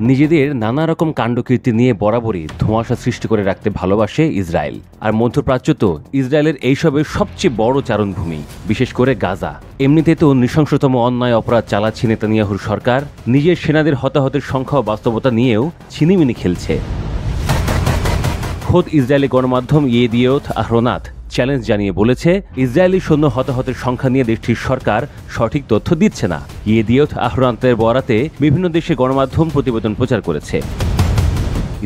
নিজেদের নানা রকম কাণ্ডকীর্তি নিয়ে বরাবরই ধোঁয়াশা সৃষ্টি করে রাখতে ভালোবাসে ইসরায়েল। আর মধ্যপ্রাচ্য তো ইসরায়েলের এইসবের সবচেয়ে বড় চারণভূমি, বিশেষ করে গাজা। এমনিতে তো নৃশংসতম অন্যায় অপরাধ চালাচ্ছে নেতানিয়াহুর সরকার, নিজের সেনাদের হতাহতের সংখ্যা ও বাস্তবতা নিয়েও ছিনিমিনি খেলছে। খোদ ইসরায়েলি গণমাধ্যম ইয়েদিওথ আহরোনাথ চ্যালেঞ্জ জানিয়ে বলেছে, ইসরায়েলি সৈন্য হতাহতের সংখ্যা নিয়ে দেশটির সরকার সঠিক তথ্য দিচ্ছে না। ইয়েদিওথ আহরোনাথের বরাতে বিভিন্ন দেশে গণমাধ্যম প্রতিবেদন প্রচার করেছে।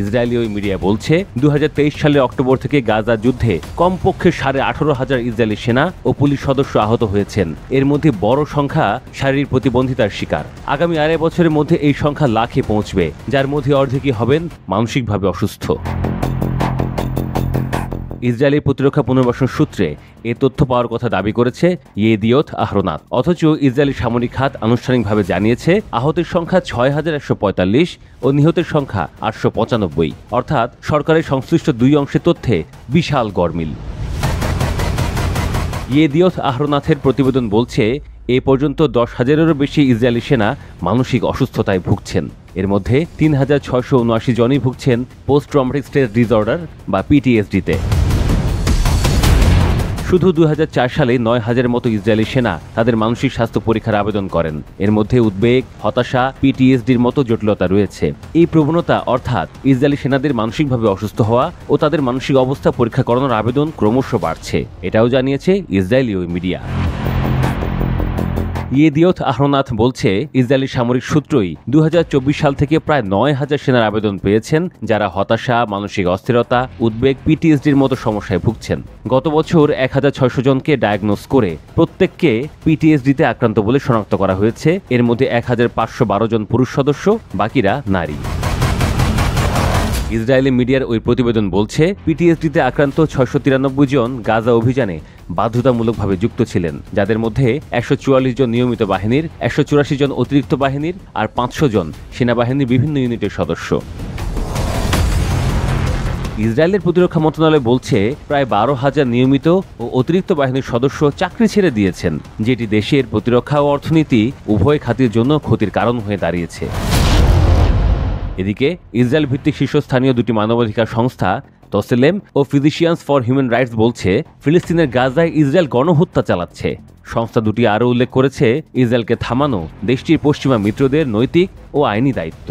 ইসরায়েলি ওই মিডিয়া বলছে, 2023 সালের অক্টোবর থেকে গাজা যুদ্ধে কমপক্ষে 18,500 ইসরায়েলি সেনা ও পুলিশ সদস্য আহত হয়েছেন। এর মধ্যে বড় সংখ্যা শারীরিক প্রতিবন্ধিতার শিকার। আগামী 2.5 বছরের মধ্যে এই সংখ্যা লাখে পৌঁছবে, যার মধ্যে অর্ধেকই হবেন মানসিকভাবে অসুস্থ। ইসরায়েলি প্রতিরক্ষা পুনর্বাসন সূত্রে এ তথ্য পাওয়ার কথা দাবি করেছে ইয়েদিওথ আহরোনাথ। অথচ ইসরায়েলি সামরিক খাত আনুষ্ঠানিকভাবে জানিয়েছে আহতের সংখ্যা 6,145 ও নিহতের সংখ্যা 895। অর্থাৎ সরকারের সংশ্লিষ্ট দুই অংশের তথ্যে বিশাল গরমিল। ইয়েদিওথ আহরোনাথের প্রতিবেদন বলছে, এ পর্যন্ত 10,000-এরও বেশি ইসরায়েলি সেনা মানসিক অসুস্থতায় ভুগছেন। এর মধ্যে 3,679 জনই ভুগছেন পোস্ট ট্রমাটিক স্ট্রেস ডিসঅর্ডার বা পিটিএসডিতে। শুধু 2004 সালে 9,000-এর মতো ইসরায়েলি সেনা তাদের মানসিক স্বাস্থ্য পরীক্ষার আবেদন করেন। এর মধ্যে উদ্বেগ, হতাশা, পিটিএসডির মতো জটিলতা রয়েছে। এই প্রবণতা অর্থাৎ ইসরায়েলি সেনাদের মানসিকভাবে অসুস্থ হওয়া ও তাদের মানসিক অবস্থা পরীক্ষা করানোর আবেদন ক্রমশ বাড়ছে, এটাও জানিয়েছে ইসরায়েলি ওই মিডিয়া। ইয়েদিওথ আহরোনাথ বলছে, ইসরায়েলি সামরিক সূত্রই 2024 সাল থেকে প্রায় 9,000 সেনার আবেদন পেয়েছেন, যারা হতাশা, মানসিক অস্থিরতা, উদ্বেগ, পিটিএসডির মতো সমস্যায় ভুগছেন। গত বছর 1,600 জনকে ডায়াগনোজ করে প্রত্যেককে পিটিএসডিতে আক্রান্ত বলে শনাক্ত করা হয়েছে। এর মধ্যে 1,512 জন পুরুষ সদস্য, বাকিরা নারী। ইসরায়েলি মিডিয়ার ওই প্রতিবেদন বলছে, পিটিএসডিতে আক্রান্ত 693 জন গাজা অভিযানে বাধ্যতামূলকভাবে যুক্ত ছিলেন, যাদের মধ্যে 144 জন নিয়মিত বাহিনীর, 184 জন অতিরিক্ত বাহিনীর আর 500 জন সেনাবাহিনীর বিভিন্ন ইউনিটের সদস্য। ইসরায়েলের প্রতিরক্ষা মন্ত্রণালয় বলছে, প্রায় 12,000 নিয়মিত ও অতিরিক্ত বাহিনীর সদস্য চাকরি ছেড়ে দিয়েছেন, যেটি দেশের প্রতিরক্ষা ও অর্থনীতি উভয় খাতের জন্য ক্ষতির কারণ হয়ে দাঁড়িয়েছে। এদিকে ইসরায়েল ভিত্তিক শীর্ষস্থানীয় দুটি মানবাধিকার সংস্থা তসেলেম ও ফিজিশিয়ানস ফর হিউম্যান রাইটস বলছে, ফিলিস্তিনের গাজায় ইসরায়েল গণহত্যা চালাচ্ছে। সংস্থা দুটি আরও উল্লেখ করেছে, ইসরায়েলকে থামানো দেশটির পশ্চিমা মিত্রদের নৈতিক ও আইনি দায়িত্ব।